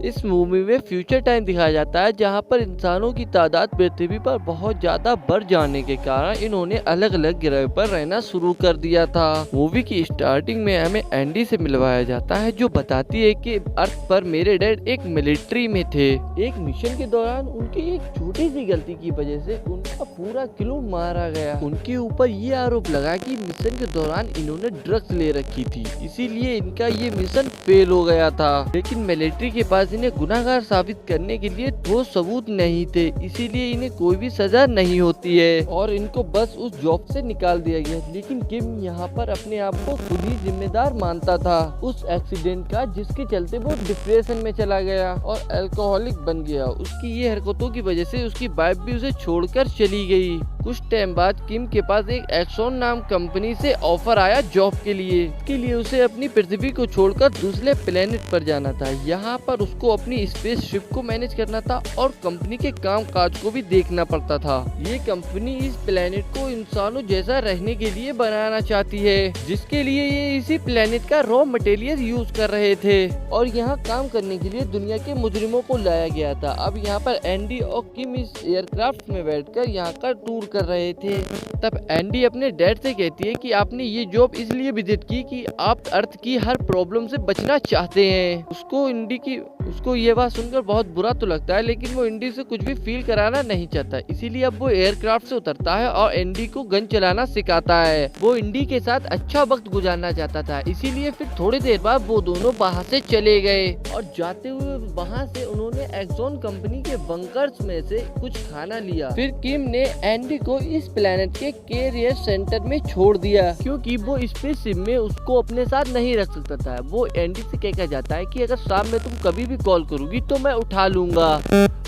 इस मूवी में future time दिखाया जाता है जहाँ पर इंसानों की तादाद पृथ्वी पर बहुत ज्यादा बढ़ जाने के कारण इन्होंने अलग अलग ग्रह पर रहना शुरू कर दिया था। मूवी की स्टार्टिंग में हमें एंडी से मिलवाया जाता है जो बताती है कि अर्थ पर मेरे डैड एक मिलिट्री में थे। एक मिशन के दौरान उनकी एक छोटी सी गलती की वजह से उनका पूरा क्रू मारा गया। उनके ऊपर ये आरोप लगा कि मिशन के दौरान इन्होंने ड्रग्स ले रखी थी, इसीलिए इनका ये मिशन फेल हो गया था। लेकिन मिलिट्री के पास इन्हें गुनाहगार साबित करने के लिए ठोस सबूत नहीं थे, इसीलिए इन्हें कोई भी सजा नहीं होती है और इनको बस उस जॉब से निकाल दिया गया। लेकिन किम यहाँ पर अपने आप को खुद ही जिम्मेदार मानता था उस एक्सीडेंट का, जिसके चलते वो डिप्रेशन में चला गया और अल्कोहलिक बन गया। उसकी ये हरकतों की वजह से उसकी वाइफ भी उसे छोड़कर चली गई। कुछ टाइम बाद किम के पास एक एक्सॉन नाम कंपनी से ऑफर आया जॉब के लिए उसे अपनी पृथ्वी को छोड़कर दूसरे प्लेनेट पर जाना था। यहाँ पर उसको अपनी स्पेस शिप को मैनेज करना था और कंपनी के काम काज को भी देखना पड़ता था। ये कंपनी इस प्लेनेट को इंसानों जैसा रहने के लिए बनाना चाहती है, जिसके लिए ये इसी प्लेनेट का रॉ मटेरियल यूज कर रहे थे और यहाँ काम करने के लिए दुनिया के मुजरिमों को लाया गया था। अब यहाँ पर एंडी और किम इस एयरक्राफ्ट में बैठकर यहाँ का टूर कर रहे थे। तब एंडी अपने डैड से कहती है कि आपने ये जॉब इसलिए विजिट की कि आप अर्थ की हर प्रॉब्लम से बचना चाहते हैं। उसको ये बात सुनकर बहुत बुरा तो लगता है, लेकिन वो एंडी से कुछ भी फील कराना नहीं चाहता, इसीलिए अब वो एयरक्राफ्ट से उतरता है और एंडी को गन चलाना सिखाता है। वो एंडी के साथ अच्छा वक्त गुजारना चाहता था, इसीलिए फिर थोड़ी देर बाद वो दोनों वहाँ से चले गए और जाते हुए वहाँ से उन्होंने एक्सॉन कंपनी के बंकर्स में से कुछ खाना लिया। फिर किम ने एंडी को इस प्लेनेट के कैरियर सेंटर में छोड़ दिया, क्योंकि वो स्पेसशिप में उसको अपने साथ नहीं रख सकता था। वो एंडी से कहकर जाता है कि अगर शाम में तुम कभी भी कॉल करोगी तो मैं उठा लूंगा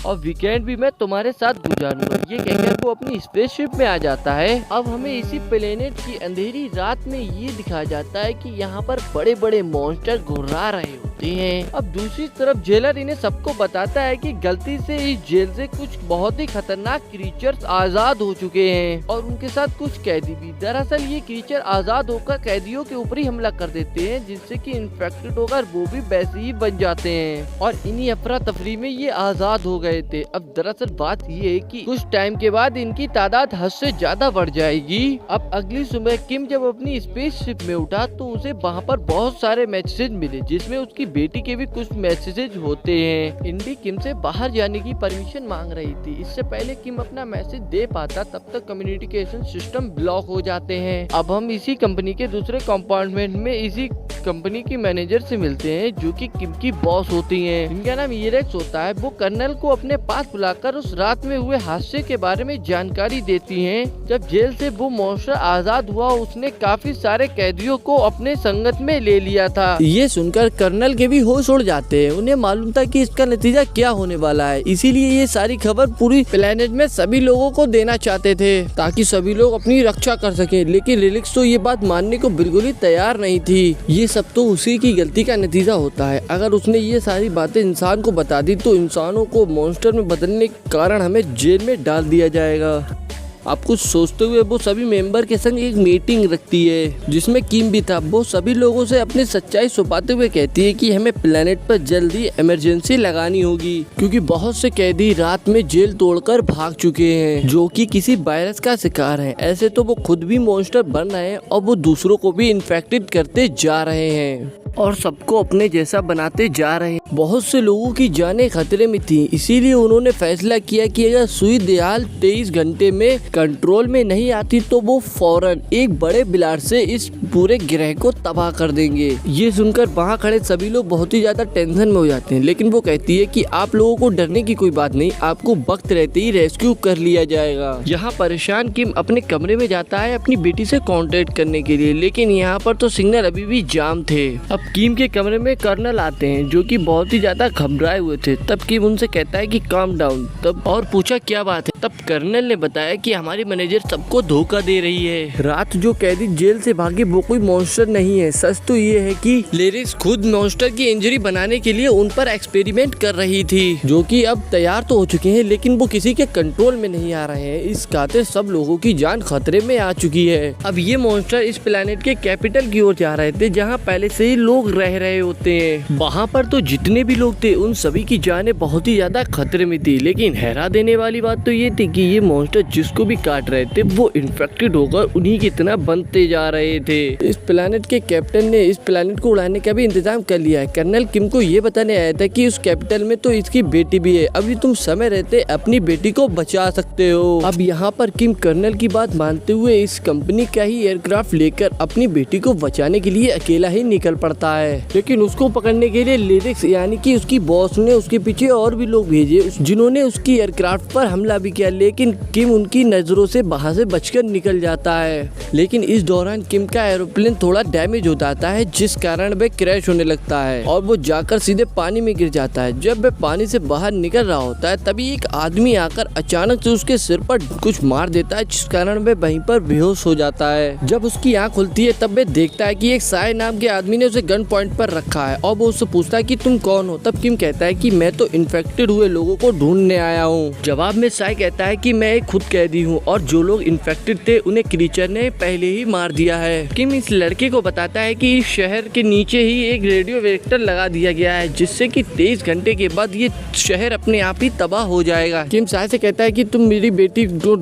और वीकेंड भी मैं तुम्हारे साथ गुजारूंगा। ये कहकर वो अपनी स्पेसशिप में आ जाता है। अब हमें इसी प्लेनेट की अंधेरी रात में ये दिखाया जाता है कि यहाँ पर बड़े बड़े मॉन्स्टर घुर्रा रहे होते हैं। अब दूसरी तरफ जेलर इन्हें सबको बताता है कि गलती से इस जेल से कुछ बहुत ही खतरनाक क्रीचर्स आजाद हो चुके हैं और उनके साथ कुछ कैदी भी। दरअसल ये क्रीचर आजाद होकर कैदियों के ऊपर ही हमला कर देते हैं, जिससे कि इन्फेक्टेड होकर वो भी वैसे ही बन जाते हैं और इन्हीं अफरा तफरी में ये आजाद हो गए थे। अब दरअसल बात ये है कि कुछ टाइम के बाद इनकी तादाद हद से ज्यादा बढ़ जाएगी। अब अगली सुबह किम जब अपनी स्पेसशिप में उठा तो उसे वहाँ पर बहुत सारे मैसेज मिले, जिसमें उसकी बेटी के भी कुछ मैसेजेज होते हैं। इंडी किम से बाहर जाने की परमिशन मांग रही थी। इससे पहले किम अपना मैसेज दे पाता तब तक कम्युनिकेशन सिस्टम ब्लॉक हो जाते हैं। अब हम इसी कंपनी के दूसरे कंपार्टमेंट में इसी कंपनी की मैनेजर से मिलते हैं, जो कि किम की बॉस होती हैं। इनका नाम ईरेक्स होता है। वो कर्नल को अपने पास बुलाकर उस रात में हुए हादसे के बारे में जानकारी देती हैं। जब जेल से वो मॉन्स्टर आजाद हुआ, उसने काफी सारे कैदियों को अपने संगत में ले लिया था। ये सुनकर कर्नल के भी होश उड़ जाते हैं। उन्हें मालूम था कि इसका नतीजा क्या होने वाला है, इसीलिए ये सारी खबर पूरी प्लेनेट में सभी लोगों को देना चाहते थे ताकि सभी लोग अपनी रक्षा कर सके। लेकिन लिलिक्स तो ये बात मानने को बिल्कुल ही तैयार नहीं थी। ये सब तो उसी की गलती का नतीजा होता है। अगर उसने ये सारी बातें इंसान को बता दी तो इंसानों को मॉन्स्टर में बदलने के कारण हमें जेल में डाल दिया जाएगा। आप कुछ सोचते हुए वो सभी मेंबर के संग एक मीटिंग रखती है, जिसमें किम भी था। वो सभी लोगों से अपनी सच्चाई छुपाते हुए कहती है कि हमें प्लेनेट पर जल्दी इमरजेंसी लगानी होगी, क्योंकि बहुत से कैदी रात में जेल तोड़कर भाग चुके हैं, जो कि किसी वायरस का शिकार हैं। ऐसे तो वो खुद भी मॉन्स्टर बन रहे हैं और वो दूसरों को भी इन्फेक्टेड करते जा रहे हैं और सबको अपने जैसा बनाते जा रहे हैं। बहुत से लोगों की जानें खतरे में थी, इसीलिए उन्होंने फैसला किया कि अगर सुई दयाल 23 घंटे में कंट्रोल में नहीं आती तो वो फौरन एक बड़े ब्लास्ट से इस पूरे ग्रह को तबाह कर देंगे। ये सुनकर वहाँ खड़े सभी लोग बहुत ही ज्यादा टेंशन में हो जाते हैं, लेकिन वो कहती है कि आप लोगों को डरने की कोई बात नहीं, आपको वक्त रहते ही रेस्क्यू कर लिया जाएगा। यहाँ परेशान किम अपने कमरे में जाता है अपनी बेटी से कांटेक्ट करने के लिए, लेकिन यहाँ पर तो सिग्नल अभी भी जाम थे। अब किम के कमरे में कर्नल आते हैं, जो कि बहुत ही ज्यादा घबराए हुए थे। तब किम उनसे कहता है कि काम डाउन। तब और पूछा क्या बात है। तब कर्नल ने बताया कि हमारी मैनेजर सबको धोखा दे रही है। रात जो कैदी जेल से भागे वो कोई मॉन्स्टर नहीं है। सच तो ये है कि लिरिक्स खुद मॉन्स्टर की इंजरी बनाने के लिए उन पर एक्सपेरिमेंट कर रही थी, जो कि अब तैयार तो हो चुके हैं, लेकिन वो किसी के कंट्रोल में नहीं आ रहे हैं। इस खातिर सब लोगों की जान खतरे में आ चुकी है। अब ये मॉन्स्टर इस प्लेनेट के कैपिटल की ओर जा रहे थे, जहाँ पहले से ही लोग लोग रह रहे होते हैं। वहाँ पर तो जितने भी लोग थे उन सभी की जानें बहुत ही ज्यादा खतरे में थी, लेकिन हैरान देने वाली बात तो ये थी कि ये मॉन्स्टर जिसको भी काट रहे थे वो इन्फेक्टेड होकर उन्हीं की तरह बनते जा रहे थे। इस प्लेनेट के कैप्टन ने इस प्लेनेट को उड़ाने का भी इंतजाम कर लिया है। कर्नल किम को ये बताने आया था कि उस कैपिटल में तो इसकी बेटी भी है, अभी तुम समय रहते अपनी बेटी को बचा सकते हो। अब यहाँ पर किम कर्नल की बात मानते हुए इस कंपनी का ही एयरक्राफ्ट लेकर अपनी बेटी को बचाने के लिए अकेला ही निकल पड़ता है, लेकिन उसको पकड़ने के लिए लिरिक्स यानी कि उसकी बॉस ने उसके पीछे और भी लोग भेजे जिन्होंने उसकी एयरक्राफ्ट पर हमला भी किया, लेकिन किम उनकी नजरों से वहां से बचकर निकल जाता है। लेकिन इस दौरान किम का एरोप्लेन थोड़ा डैमेज हो जाता है, जिस कारण वह क्रैश होने लगता है और वो जाकर सीधे पानी में गिर जाता है। जब वह पानी से बाहर निकल रहा होता है तभी एक आदमी आकर अचानक से उसके सिर पर कुछ मार देता है, जिस कारण वह वहीं पर बेहोश हो जाता है। जब उसकी आंख खुलती है तब वह देखता है कि एक साय नाम के आदमी ने उसे गन पॉइंट पर रखा है और वो उससे पूछता है कि तुम कौन हो। तब किम कहता है कि मैं तो इन्फेक्टेड हुए लोगों को ढूंढने आया हूँ। जवाब में साय कहता है कि मैं एक खुद कैदी हूँ और जो लोग इन्फेक्टेड थे उन्हें क्रीचर ने पहले ही मार दिया है। किम इस लड़के को बताता है कि इस शहर के नीचे ही एक रेडियो वेक्टर लगा दिया गया है, जिससे कि 23 घंटे के बाद ये शहर अपने आप ही तबाह हो जाएगा। किम साय से कहता है कि तुम मेरी बेटी को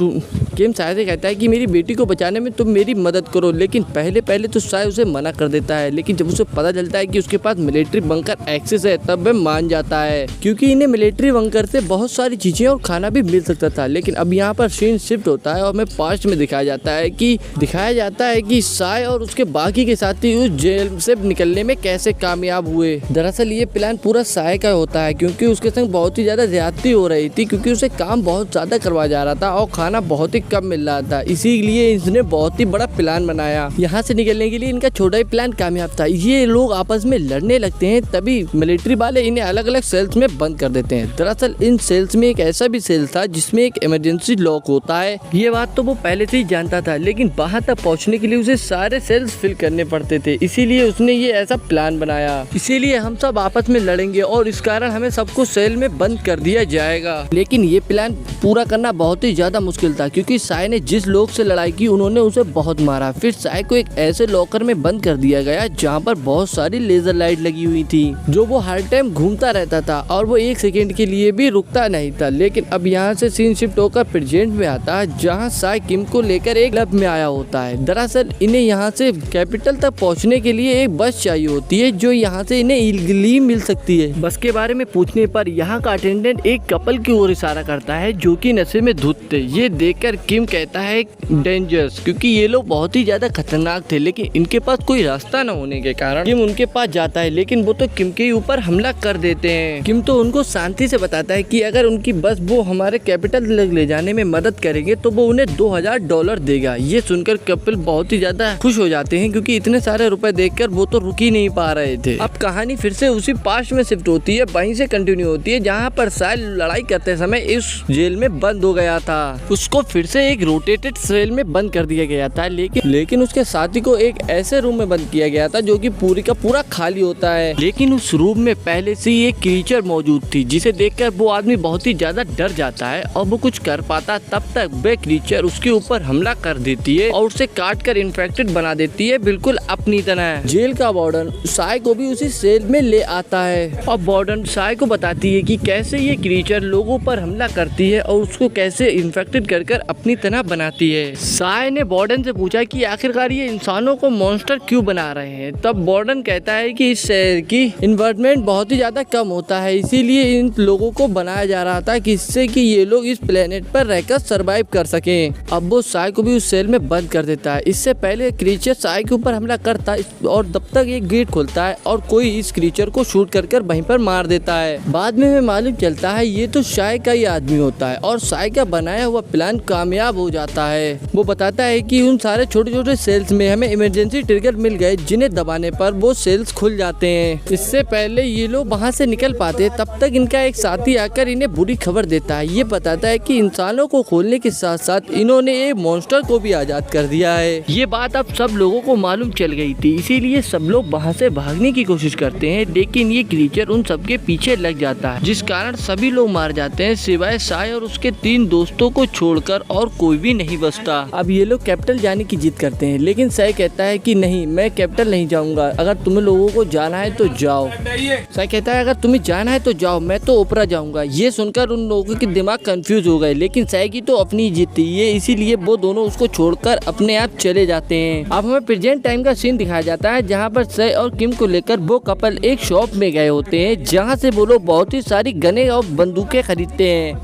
किम साय से कहता है कि मेरी बेटी को बचाने में तुम मेरी मदद करो, लेकिन पहले तो साय उसे मना कर देता है। लेकिन जब उसे पता चलता है कि उसके पास मिलिट्री बंकर एक्सेस है तब वह मान जाता है, क्योंकि इन्हें मिलिट्री बंकर से बहुत सारी चीजें और खाना भी मिल सकता था। लेकिन अब यहाँ पर सीन शिफ्ट होता है और हमें पास्ट में दिखाया जाता है कि साय और उसके बाकी के साथी उस जेल से निकलने में कैसे कामयाब हुए। दरअसल ये प्लान पूरा साय का होता है, क्योंकि उसके संग बहुत ही ज्यादा ज्यादती हो रही थी, क्योंकि उसे काम बहुत ज्यादा करवाया जा रहा था और खाना बहुत ही कम मिल रहा था। इसीलिए इसने बहुत ही बड़ा प्लान बनाया। यहाँ से निकलने के लिए इनका छोटा ही प्लान कामयाब था। ये लोग आपस में लड़ने लगते हैं, तभी मिलिट्री वाले इन्हें अलग अलग सेल्स में बंद कर देते हैं। दरअसल इन सेल्स में एक ऐसा भी सेल था जिसमें एक इमरजेंसी लॉक होता है। ये बात तो वो पहले से ही जानता था, लेकिन वहाँ तक पहुँचने के लिए उसे सारे सेल्स फिल करने पड़ते थे, इसीलिए उसने ये ऐसा प्लान बनाया। इसीलिए हम सब आपस में लड़ेंगे और इस कारण हमें सबको सेल में बंद कर दिया जाएगा। लेकिन ये प्लान पूरा करना बहुत ही ज्यादा मुश्किल था, क्योंकि साय ने जिस लोग से लड़ाई की उन्होंने उसे बहुत मारा। फिर साय को एक ऐसे लॉकर में बंद कर दिया गया जहाँ पर बहुत सारी लेजर लाइट लगी हुई थी, जो वो हर टाइम घूमता रहता था और वो एक सेकेंड के लिए भी रुकता नहीं था। लेकिन अब यहाँ से सीन शिफ्ट होकर प्रेजेंट में आता है, जहाँ साय किम को लेकर एक क्लब में आया होता है। दरअसल इन्हें यहाँ से कैपिटल तक पहुँचने के लिए एक बस चाहिए होती है, जो यहाँ से इन्हें इलीगली मिल सकती है। बस के बारे में पूछने पर यहाँ का अटेंडेंट एक कपल की ओर इशारा करता है, जो कि नशे में धुत थे। ये देखकर किम कहता है डेंजरस, क्योंकि ये लोग बहुत ही ज्यादा खतरनाक थे, लेकिन इनके पास कोई रास्ता न होने के कारण किम उनके पास जाता है, लेकिन वो तो किम के ऊपर हमला कर देते हैं। किम तो उनको शांति से बताता है कि अगर उनकी बस वो हमारे कैपिटल ले जाने में मदद करेंगे तो वो उन्हें $2000 देगा। ये सुनकर कपिल बहुत ही ज्यादा खुश हो जाते हैं, क्योंकि इतने सारे रुपए देखकर वो तो रुक ही नहीं पा रहे थे। अब कहानी फिर से उसी पास्ट में शिफ्ट होती है, वहीं से कंटिन्यू होती है जहाँ पर साय लड़ाई करते समय इस जेल में बंद हो गया था। उसको फिर से एक रोटेटेड सेल में बंद कर दिया गया था, लेकिन उसके साथी को एक ऐसे रूम में बंद किया गया था जो कि पूरी का पूरा खाली होता है। लेकिन उस रूम में पहले से ही एक क्रीचर मौजूद थी, जिसे देखकर वो आदमी बहुत ही ज्यादा डर जाता है और वो कुछ कर पाता तब तक वह क्रीचर उसके ऊपर हमला कर देती है और उसे काट कर इन्फेक्टेड बना देती है, बिल्कुल अपनी तरह। जेल का वार्डन साय को भी उसी सेल में ले आता है और वार्डन साय को बताती है कि कैसे ये क्रीचर लोगों पर हमला करती है और उसको कैसे इन्फेक्टेड कर अपनी तरह बनाती है। साय ने वार्डन से पूछा कि आखिरकार ये इंसानों को मॉन्स्टर क्यों बना रहे हैं। तब वार्डन कहता है कि इस शहर की इन्वायरमेंट बहुत ही ज्यादा कम होता है, इसीलिए इन लोगों को बनाया जा रहा था जिससे कि ये लोग इस प्लेनेट पर रहकर सरवाइव कर सकें। अब वो साय को भी उस सेल में बंद कर देता है। इससे पहले क्रीचर साय के ऊपर हमला करता है और तब तक एक गेट खुलता है और कोई इस क्रीचर को शूट कर वहीं पर मार देता है। बाद में हमें मालूम चलता है ये तो साय का ही आदमी होता है और साय का बनाया हुआ प्लान कामयाब हो जाता है। वो बताता है कि उन सारे छोटे छोटे सेल्स में हमें इमरजेंसी ट्रिगर मिल गए, जिन्हें दबाने पर वो सेल्स खुल जाते हैं। इससे पहले ये लोग वहाँ से निकल पाते तब तक इनका एक साथी आकर इन्हें बुरी खबर देता है। ये बताता है कि इंसानों को खोलने के साथ साथ इन्होंने एक मॉन्स्टर को भी आजाद कर दिया है। ये बात अब सब लोगों को मालूम चल गई थी, इसीलिए सब लोग वहाँ से भागने की कोशिश करते हैं, लेकिन ये क्रीचर उन सबके पीछे लग जाता है, जिस कारण सभी लोग मार जाते हैं सिवाय साय और उसके 3 दोस्तों को छोड़कर और कोई भी नहीं बचता। अब ये लोग कैपिटल जाने की जिद करते हैं, लेकिन साय कहता है कि नहीं, मैं कैपिटल नहीं जाऊंगा। अगर तुम्हें लोगों को जाना है तो जाओ। साई कहता है अगर तुम्हें जाना है तो जाओ, मैं तो ओपरा जाऊंगा। ये सुनकर उन लोगों के दिमाग कंफ्यूज हो गए, लेकिन साई की तो अपनी जीत थी ये, इसीलिए वो दोनों उसको छोड़कर अपने आप चले जाते हैं। अब हमें प्रेजेंट टाइम का सीन दिखाया जाता है जहाँ पर साई और किम को लेकर वो कपल एक शॉप में गए होते हैं, जहाँ से वो लोग बहुत ही सारी गने और बंदूकें खरीदते हैं।